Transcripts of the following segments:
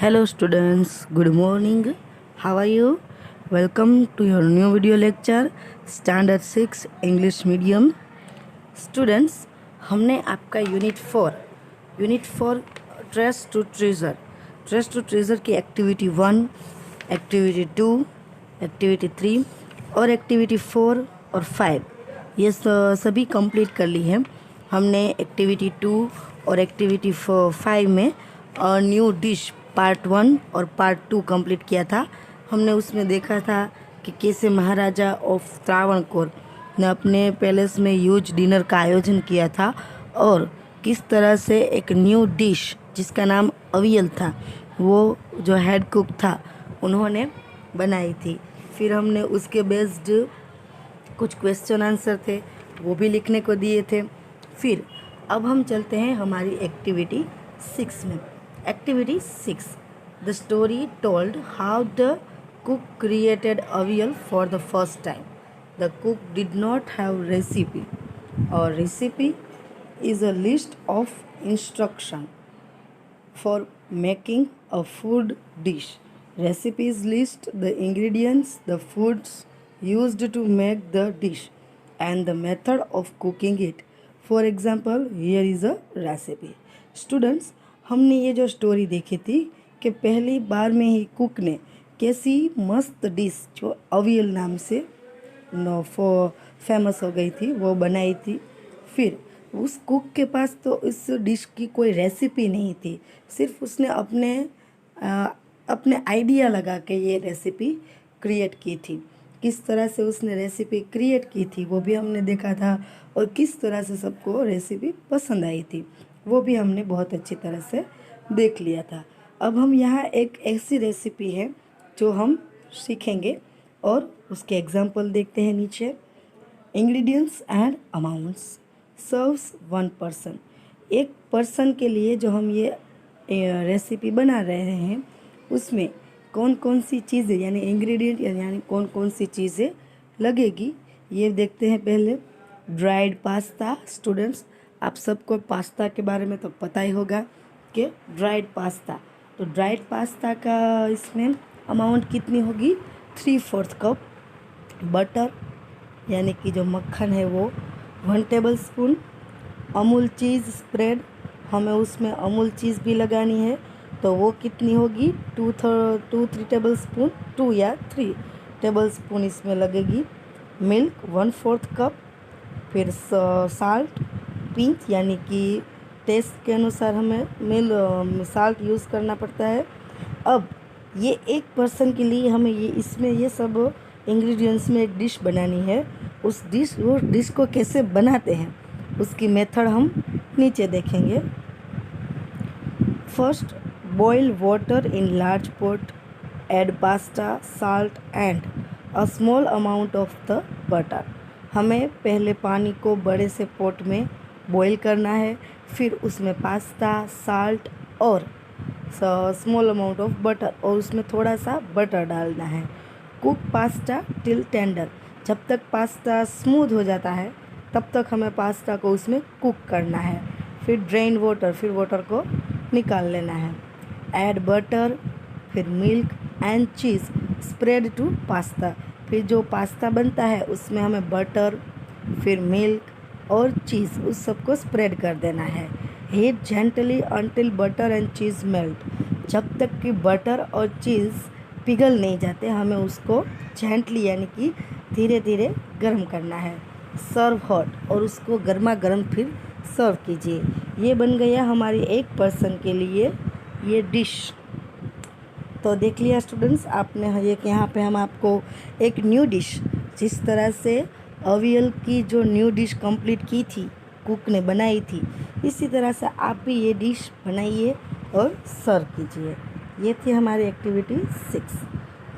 Hello students, good morning. How are you? Welcome to your new video lecture Standard 6 English Medium. Students, हमने आपका unit 4 trace to treasure की activity 1, activity 2, activity 3 और activity 4 और 5 ये सभी complete कर ली है। हमने एक्टिविटी 2 और एक्टिविटी 5 में न्यू डिश पार्ट 1 और पार्ट 2 कंप्लीट किया था। हमने उसमें देखा था कि कैसे महाराजा ऑफ त्रावणकोर ने अपने पैलेस में ह्यूज डिनर का आयोजन किया था और किस तरह से एक न्यू डिश जिसका नाम अवियल था, वो जो हेड कुक था उन्होंने बनाई थी। फिर हमने उसके बेस्ड कुछ क्वेश्चन आंसर थे वो भी लिखने को दिए थे। फिर अब हम चलते हैं हमारी एक्टिविटी 6 में। Activity 6, the story told how the cook created aviyal for the first time. The cook did not have recipe और recipe is a list of instruction for making a food dish. Recipes list the ingredients, the foods used to make the dish and the method of cooking it. For example, here is a recipe. Students, हमने ये जो story देखी थी कि पहली बार में ही cook ने कैसी मस्त डिश जो अवियल नाम से फेमस हो गई थी वो बनाई थी। फिर उस कुक के पास तो इस डिश की कोई रेसिपी नहीं थी, सिर्फ उसने अपने आइडिया लगा के ये रेसिपी क्रिएट की थी। किस तरह से उसने रेसिपी क्रिएट की थी वो भी हमने देखा था और किस तरह से सबको रेसिपी पसंद आई थी वो भी हमने बहुत अच्छी तरह से देख लिया था। अब हम यहाँ एक ऐसी रेसिपी है जो हम सीखेंगे और उसके एग्जाम्पल देखते हैं नीचे। Ingredients and amounts serves 1 person. एक पर्सन के लिए जो हम ये रेसिपी बना रहे हैं उसमें कौन कौन सी चीज़ें यानी इंग्रेडिएंट यानी कौन कौन सी चीज़ें लगेगी ये देखते हैं। पहले ड्राइड पास्ता। स्टूडेंट्स, आप सबको पास्ता के बारे में तो पता ही होगा कि ड्राइड पास्ता, तो ड्राइड पास्ता का इसमें अमाउंट कितनी होगी 3/4 कप। बटर यानी कि जो मक्खन है वो 1 टेबल स्पून। अमूल चीज़ स्प्रेड, हमें उसमें अमूल चीज़ भी लगानी है तो वो कितनी होगी 2-3 टेबल स्पून, 2 या 3 टेबल स्पून इसमें लगेगी। Milk 1/4 cup. फिर साल्ट पिंच यानी कि टेस्ट के अनुसार हमें साल्ट यूज़ करना पड़ता है। अब ये एक पर्सन के लिए हमें ये सब इंग्रेडिएंट्स में एक डिश बनानी है। वो डिश को कैसे बनाते हैं उसकी मेथड हम नीचे देखेंगे। First, boil water in large pot, add pasta, salt and a small amount of the butter. हमें पहले पानी को बड़े से पॉट में बॉयल करना है, फिर उसमें पास्ता, साल्ट और स्मॉल अमाउंट ऑफ बटर और उसमें थोड़ा सा बटर डालना है। कुक पास्ता टिल टेंडर, जब तक पास्ता स्मूथ हो जाता है तब तक हमें पास्ता को उसमें कुक करना है। फिर ड्रेन वाटर, फिर वाटर को निकाल लेना है। ऐड बटर, फिर milk and cheese spread to pasta. फिर जो पास्ता बनता है उसमें हमें बटर, फिर मिल्क और चीज़ उस सबको स्प्रेड कर देना है। Heat gently until butter and cheese melt, जब तक कि बटर और चीज़ पिघल नहीं जाते हमें उसको जेंटली यानी कि धीरे धीरे गर्म करना है। सर्व हॉट, और उसको गर्मा गर्म फिर सर्व कीजिए। ये बन गया हमारी एक पर्सन के लिए ये डिश। तो देख लिया स्टूडेंट्स आपने ये कि यहाँ पे हम आपको एक न्यू डिश, जिस तरह से अवियल की जो न्यू डिश कंप्लीट की थी कुक ने बनाई थी, इसी तरह से आप भी ये डिश बनाइए और सर्व कीजिए। ये थी हमारी एक्टिविटी 6।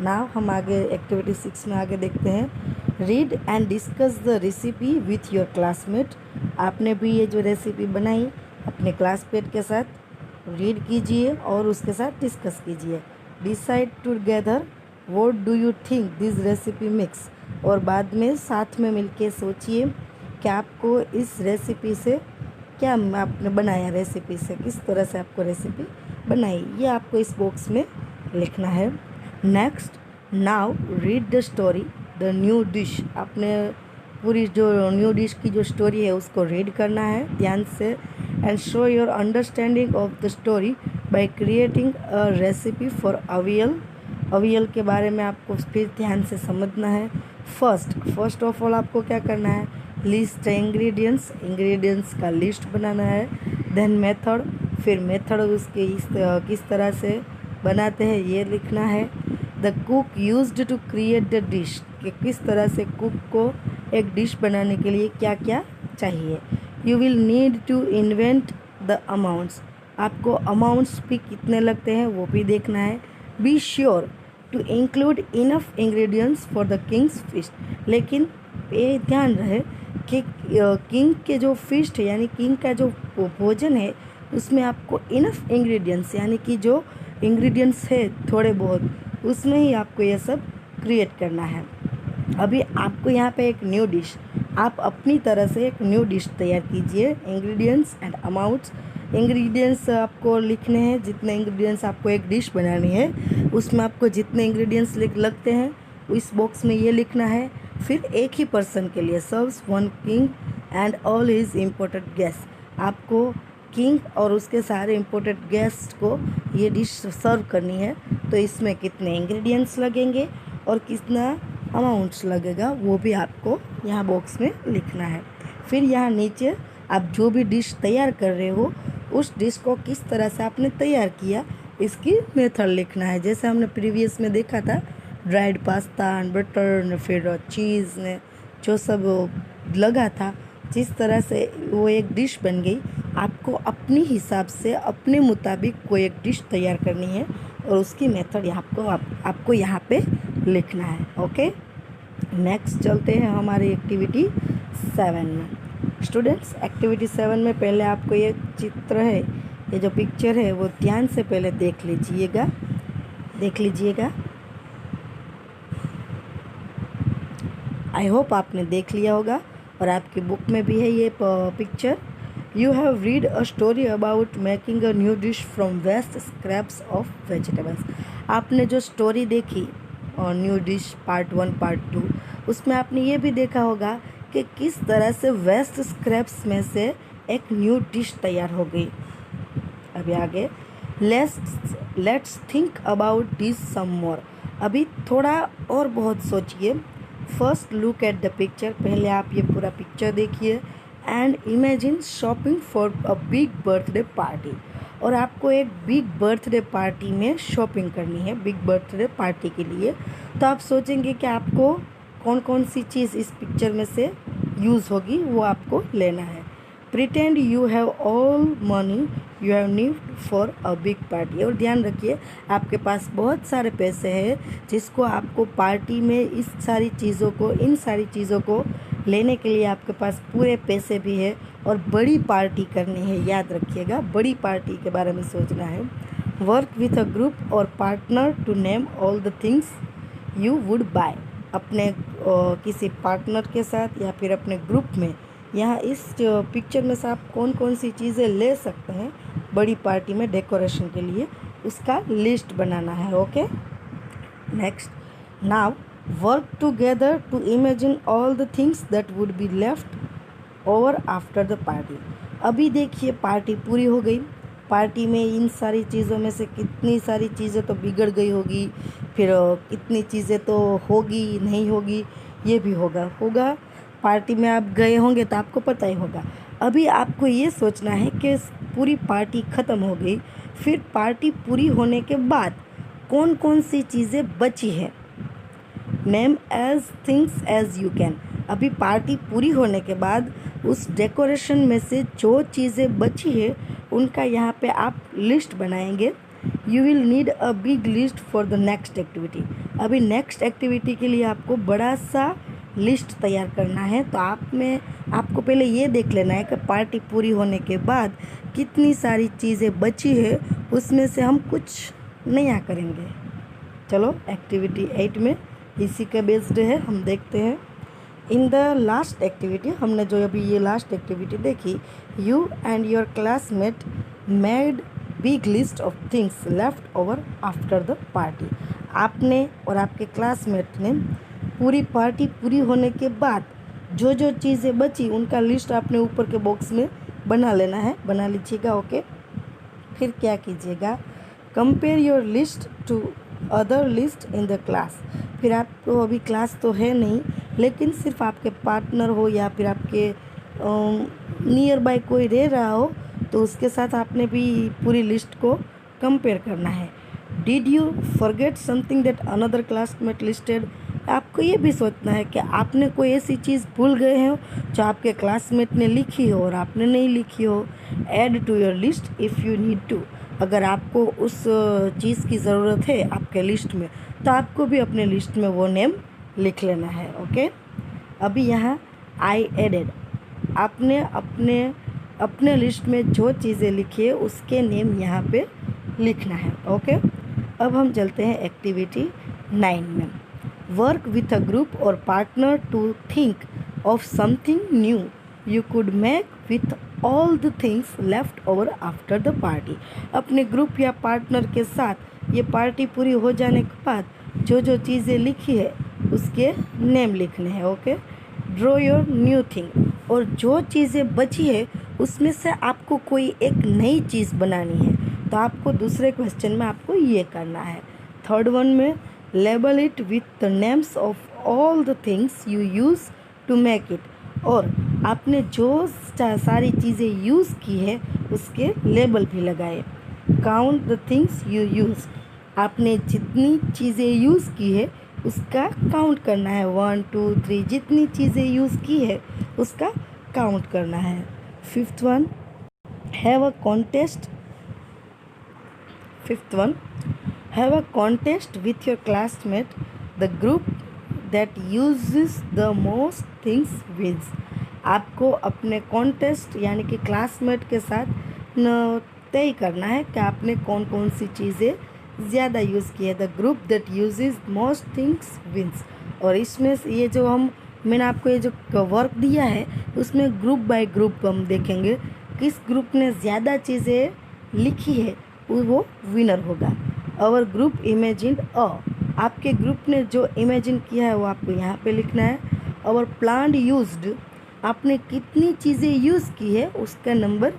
नाउ हम आगे एक्टिविटी 6 में आगे देखते हैं। Read and discuss the recipe with your classmate. आपने भी ये जो रेसिपी बनाई अपने क्लासमेट के साथ रीड कीजिए और उसके साथ डिस्कस कीजिए। Decide together what do you think this recipe mix, और बाद में साथ में मिलके सोचिए कि आपको इस रेसिपी से क्या आपने बनाया रेसिपी से, किस तरह से आपको रेसिपी बनाई, ये आपको इस बॉक्स में लिखना है। Next, now read the story the new dish. आपने पूरी जो न्यू डिश की जो स्टोरी है उसको रीड करना है ध्यान से। And show your understanding of the story by creating a recipe for aviyal. Aviyal के बारे में आपको फिर ध्यान से समझना है। फर्स्ट ऑफ ऑल आपको क्या करना है, लिस्ट इंग्रेडिएंट्स, इंग्रेडिएंट्स का लिस्ट बनाना है। देन मेथड, फिर मेथड उसके किस तरह से बनाते हैं ये लिखना है। The cook used to create the dish, कि किस तरह से कुक को एक डिश बनाने के लिए क्या क्या चाहिए। You will need to invent the amounts, आपको अमाउंट्स भी कितने लगते हैं वो भी देखना है। Be sure to include enough ingredients for the king's feast, लेकिन ये ध्यान रहे कि किंग के जो फीस्ट है यानी किंग का जो भोजन है उसमें आपको इनफ इंग्रेडिएंट्स यानी कि जो इंग्रेडिएंट्स है थोड़े बहुत उसमें ही आपको ये सब क्रिएट करना है। अभी आपको यहाँ पे एक न्यू डिश, आप अपनी तरह से एक न्यू डिश तैयार कीजिए। इंग्रेडिएंट्स एंड अमाउंट्स, इंग्रेडिएंट्स आपको लिखने हैं, जितने इंग्रेडिएंट्स आपको एक डिश बनानी है उसमें आपको जितने इंग्रेडिएंट्स लगते हैं इस बॉक्स में ये लिखना है। फिर एक ही पर्सन के लिए, serves one king and all his important guest, आपको किंग और उसके सारे इम्पोर्टेंट गेस्ट को ये डिश सर्व करनी है। तो इसमें कितने इंग्रेडिएंट्स लगेंगे और कितना अमाउंट्स लगेगा वो भी आपको यहाँ बॉक्स में लिखना है। फिर यहाँ नीचे आप जो भी डिश तैयार कर रहे हो उस डिश को किस तरह से आपने तैयार किया इसकी मेथड लिखना है। जैसे हमने प्रीवियस में देखा था, ड्राइड पास्ता एंड बटर, फिर चीज़ ने जो सब लगा था, जिस तरह से वो एक डिश बन गई। आपको अपनी हिसाब से अपने मुताबिक कोई एक डिश तैयार करनी है और उसकी मेथड आपको यहाँ पे लिखना है। ओके, नेक्स्ट चलते हैं हमारी एक्टिविटी 7 में। स्टूडेंट्स, एक्टिविटी 7 में पहले आपको ये चित्र है, ये जो पिक्चर है वो ध्यान से पहले देख लीजिएगा। आई होप आपने देख लिया होगा और आपकी बुक में भी है ये picture. You have read a story about making a new dish from waste scraps of vegetables. आपने जो स्टोरी देखी और न्यू डिश पार्ट 1 पार्ट 2, उसमें आपने ये भी देखा होगा कि किस तरह से वेस्ट स्क्रैप्स में से एक न्यू डिश तैयार हो गई। अभी आगे लेट्स थिंक अबाउट दिस सम मोर। अभी थोड़ा और बहुत सोचिए। First look at the picture, पहले आप ये पूरा पिक्चर देखिए। And imagine shopping for a big birthday party, और आपको एक बिग बर्थडे पार्टी में शॉपिंग करनी है, बिग बर्थडे पार्टी के लिए। तो आप सोचेंगे कि आपको कौन कौन सी चीज़ इस पिक्चर में से यूज़ होगी, वो आपको लेना है। Pretend you have all money you have need for a big party, और ध्यान रखिए आपके पास बहुत सारे पैसे हैं जिसको आपको पार्टी में इन सारी चीज़ों को लेने के लिए आपके पास पूरे पैसे भी है और बड़ी पार्टी करनी है। याद रखिएगा, बड़ी पार्टी के बारे में सोचना है। वर्क विथ अ ग्रुप और partner to name all the things you would buy, अपने किसी पार्टनर के साथ या फिर अपने ग्रुप में यहाँ इस पिक्चर में से आप कौन कौन सी चीज़ें ले सकते हैं बड़ी पार्टी में डेकोरेशन के लिए, उसका लिस्ट बनाना है। Okay, next, now work together to imagine all the things that would be left over after the party. अभी देखिए पार्टी पूरी हो गई, पार्टी में इन सारी चीज़ों में से कितनी सारी चीज़ें तो बिगड़ गई होगी, फिर कितनी चीज़ें तो होगी नहीं होगी, ये भी होगा। पार्टी में आप गए होंगे तो आपको पता ही होगा। अभी आपको ये सोचना है कि पूरी पार्टी ख़त्म हो गई, फिर पार्टी पूरी होने के बाद कौन कौन सी चीज़ें बची है। Name as things as you can. अभी पार्टी पूरी होने के बाद उस डेकोरेशन में से जो चीज़ें बची है उनका यहाँ पे आप लिस्ट बनाएंगे। You will need a big list for the next activity. अभी नेक्स्ट एक्टिविटी के लिए आपको बड़ा सा लिस्ट तैयार करना है। तो आपको पहले ये देख लेना है कि पार्टी पूरी होने के बाद कितनी सारी चीज़ें बची है, उसमें से हम कुछ नया करेंगे। चलो एक्टिविटी 8 में इसी का बेस्ड है, हम देखते हैं। इन द लास्ट एक्टिविटी, हमने जो अभी ये लास्ट एक्टिविटी देखी, you and your classmate made big list of things left over after the party. आपने और आपके क्लासमेट ने पूरी पार्टी पूरी होने के बाद जो जो चीज़ें बची उनका लिस्ट आपने ऊपर के बॉक्स में बना लेना है, बना लीजिएगा। ओके, फिर क्या कीजिएगा, compare your list to other list in the class. फिर आपको अभी क्लास तो है नहीं, लेकिन सिर्फ आपके पार्टनर हो या फिर आपके नियर बाय कोई रह रहा हो, तो उसके साथ आपने भी पूरी लिस्ट को कंपेयर करना है। Did you forget something that another classmate listed. आपको ये भी सोचना है कि आपने कोई ऐसी चीज़ भूल गए हो जो आपके क्लासमेट ने लिखी हो और आपने नहीं लिखी हो। Add to your list if you need to. अगर आपको उस चीज़ की ज़रूरत है आपके लिस्ट में, तो आपको भी अपने लिस्ट में वो नेम लिख लेना है। ओके, अभी यहाँ आई एडेड, आपने अपने अपने लिस्ट में जो चीज़ें लिखी है उसके नेम यहाँ पे लिखना है। ओके, अब हम चलते हैं एक्टिविटी 9 में। वर्क विथ अ ग्रुप और partner to think of something new you could make with all the things left over after the party. अपने ग्रुप या पार्टनर के साथ ये पार्टी पूरी हो जाने के बाद जो जो चीज़ें लिखी है उसके नेम लिखने हैं। Okay, draw your new thing, और जो चीज़ें बची है उसमें से आपको कोई एक नई चीज़ बनानी है, तो आपको दूसरे क्वेश्चन में आपको ये करना है। थर्ड वन में label it with the names of all the things you use to make it, और आपने जो सारी चीज़ें यूज़ की है उसके लेबल भी लगाए। Count the things you use, आपने जितनी चीज़ें यूज़ की है उसका काउंट करना है। 1 2 3, जितनी चीज़ें यूज़ की है उसका काउंट करना है। Fifth one, have a contest. Fifth one, have a contest with your classmate, the group that uses the most things wins. आपको अपने कॉन्टेस्ट यानी कि क्लासमेट के साथ तय करना है कि आपने कौन कौन सी चीज़ें ज़्यादा यूज़ की है। The group that uses most things wins, और इसमें ये जो मैंने आपको ये जो वर्क दिया है उसमें ग्रुप बाय ग्रुप हम देखेंगे किस ग्रुप ने ज़्यादा चीज़ें लिखी है वो विनर होगा। आवर ग्रुप इमेजिन्ड अ, आपके ग्रुप ने जो इमेजिन किया है वो आपको यहाँ पे लिखना है। आवर प्लान यूज्ड, आपने कितनी चीज़ें यूज़ की है उसका नंबर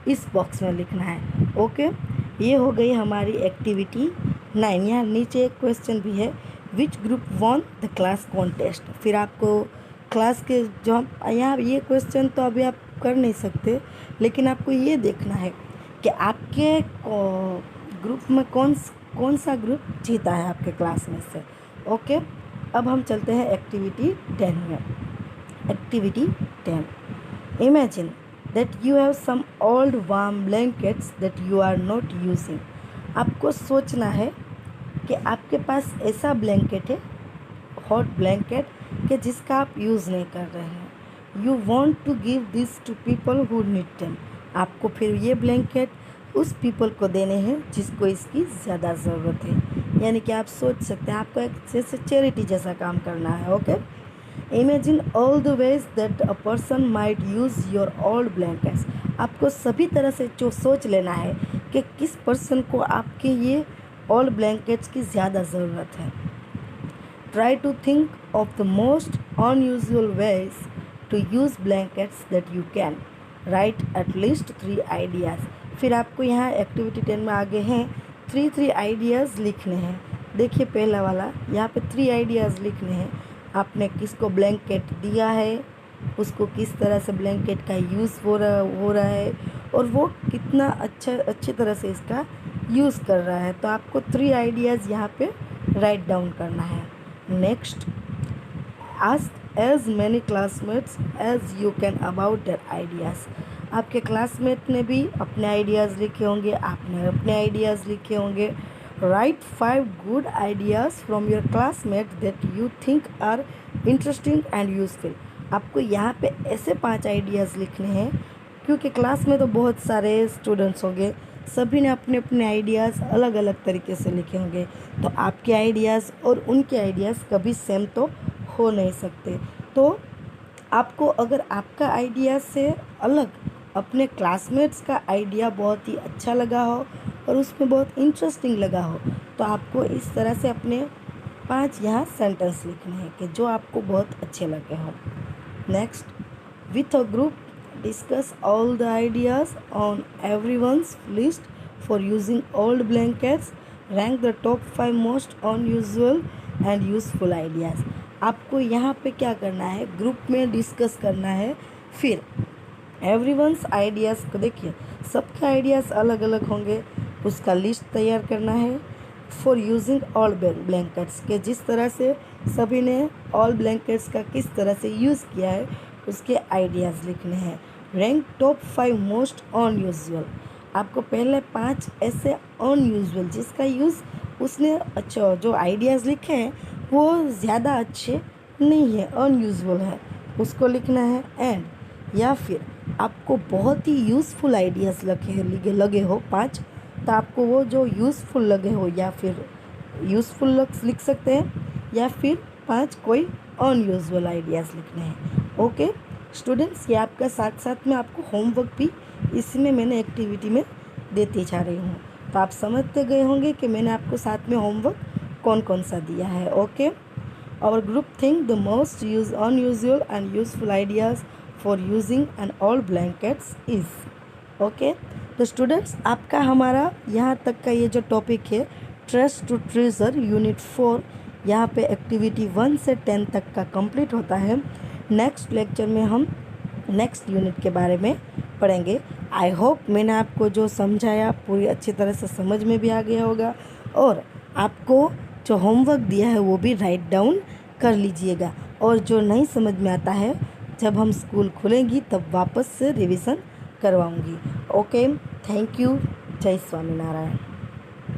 इस बॉक्स में लिखना है। ओके, ये हो गई हमारी एक्टिविटी 9। यहाँ नीचे एक क्वेश्चन भी है, which group won the class contest. फिर आपको क्लास के जो यहाँ ये क्वेश्चन तो अभी आप कर नहीं सकते, लेकिन आपको ये देखना है कि आपके ग्रुप में कौन सा ग्रुप जीता है आपके क्लास में से। ओके, अब हम चलते हैं एक्टिविटी 10 में। Activity 10, imagine that you have some old warm blankets that you are not using। आपको सोचना है कि आपके पास ऐसा ब्लैंकेट है, हॉट ब्लैंकेट, कि जिसका आप यूज़ नहीं कर रहे हैं। You want to give this to people who need them, आपको फिर ये ब्लैंकेट उस पीपल को देने हैं जिसको इसकी ज़्यादा ज़रूरत है। यानी कि आप सोच सकते हैं आपको एक जैसे चैरिटी जैसा काम करना है। Okay, imagine all the ways that a person might use your old blankets, आपको सभी तरह से जो सोच लेना है कि किस पर्सन को आपके ये ओल्ड ब्लैंकेट्स की ज़्यादा ज़रूरत है। Try to think of the most unusual ways to use blankets that you can, write at least 3 ideas. फिर आपको यहाँ एक्टिविटी 10 में आगे हैं 3 आइडियाज़ लिखने हैं। देखिए पहला वाला, यहाँ पे 3 आइडियाज़ लिखने हैं। आपने किसको ब्लैंकेट दिया है, उसको किस तरह से ब्लैंकेट का यूज़ हो रहा है, और वो कितना अच्छी तरह से इसका यूज़ कर रहा है। तो आपको 3 आइडियाज़ यहाँ पे राइट डाउन करना है। Next, ask as many classmates as you can about their ideas. आपके क्लासमेट ने भी अपने आइडियाज़ लिखे होंगे, आपने अपने आइडियाज़ लिखे होंगे। Write 5 good ideas from your classmate that you think are interesting and useful. आपको यहाँ पे ऐसे 5 आइडियाज़ लिखने हैं, क्योंकि क्लास में तो बहुत सारे स्टूडेंट्स होंगे, सभी ने अपने अपने आइडियाज़ अलग अलग तरीके से लिखे होंगे, तो आपके आइडियाज़ और उनके आइडियाज़ कभी सेम तो हो नहीं सकते। तो आपको अगर आपका आइडिया से अलग अपने क्लासमेट्स का आइडिया बहुत ही अच्छा लगा हो और उसमें बहुत इंटरेस्टिंग लगा हो, तो आपको इस तरह से अपने 5 यहाँ सेंटेंस लिखने हैं कि जो आपको बहुत अच्छे लगे हों। Next, with a group discuss all the ideas on everyone's list for using old blankets, rank the top 5 most unusual and useful ideas. आपको यहाँ पे क्या करना है, ग्रुप में डिस्कस करना है, फिर एवरीवन्स आइडियाज़ को देखिए, सबके आइडियाज़ अलग अलग होंगे, उसका लिस्ट तैयार करना है। फॉर यूजिंग ऑल ब्लैंकेट्स के जिस तरह से सभी ने ऑल ब्लैंकेट्स का किस तरह से यूज़ किया है उसके आइडियाज़ लिखने हैं। रैंक टॉप 5 मोस्ट अनयूजुअल, आपको पहले 5 ऐसे अनयूजुअल जिसका यूज़ उसने अच्छा जो आइडियाज़ लिखे हैं वो ज़्यादा अच्छे नहीं है, अनयूजुअल है, उसको लिखना है। एंड या फिर आपको बहुत ही यूज़फुल आइडियाज़ लगे हो 5, तो आपको वो जो यूज़फुल लगे हो या फिर यूज़फुल लिख सकते हैं, या फिर 5 कोई अनयूजुअल आइडियाज़ लिखने हैं। ओके स्टूडेंट्स, ये आपका साथ साथ में आपको होमवर्क भी इसी में मैंने एक्टिविटी में देती जा रही हूँ, तो आप समझते गए होंगे कि मैंने आपको साथ में होमवर्क कौन कौन सा दिया है। Okay, our group think the most unusual and useful ideas for using an all blankets is. Okay तो स्टूडेंट्स, आपका हमारा यहाँ तक का ये जो टॉपिक है ट्रस्ट टू ट्रेजर यूनिट 4, यहाँ पे एक्टिविटी 1 से 10 तक का कंप्लीट होता है। नेक्स्ट लेक्चर में हम नेक्स्ट यूनिट के बारे में पढ़ेंगे। आई होप मैंने आपको जो समझाया पूरी अच्छी तरह से समझ में भी आ गया होगा, और आपको जो होमवर्क दिया है वो भी राइट डाउन कर लीजिएगा, और जो नहीं समझ में आता है जब हम स्कूल खुलेंगी तब वापस से रिवीजन करवाऊंगी। ओके, थैंक यू, जय स्वामीनारायण।